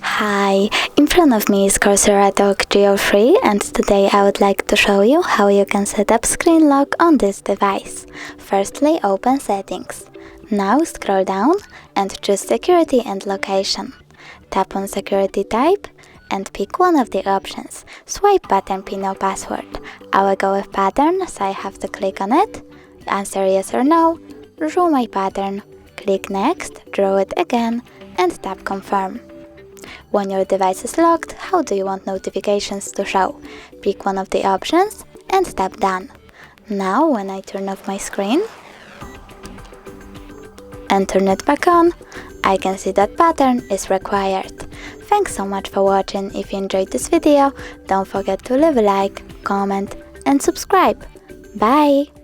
Hi, in front of me is KYOCERA Torque G03, and today I would like to show you how you can set up screen lock on this device. Firstly, open Settings. Now scroll down and choose Security and Location. Tap on Security Type and pick one of the options. Swipe pattern pin or password. I will go with pattern, so I have to click on it, answer yes or no, draw my pattern, click Next, draw it again, and tap Confirm. When your device is locked, how do you want notifications to show? Pick one of the options and tap Done. Now, when I turn off my screen and turn it back on, I can see that pattern is required. Thanks so much for watching. If you enjoyed this video, don't forget to leave a like, comment and subscribe. Bye!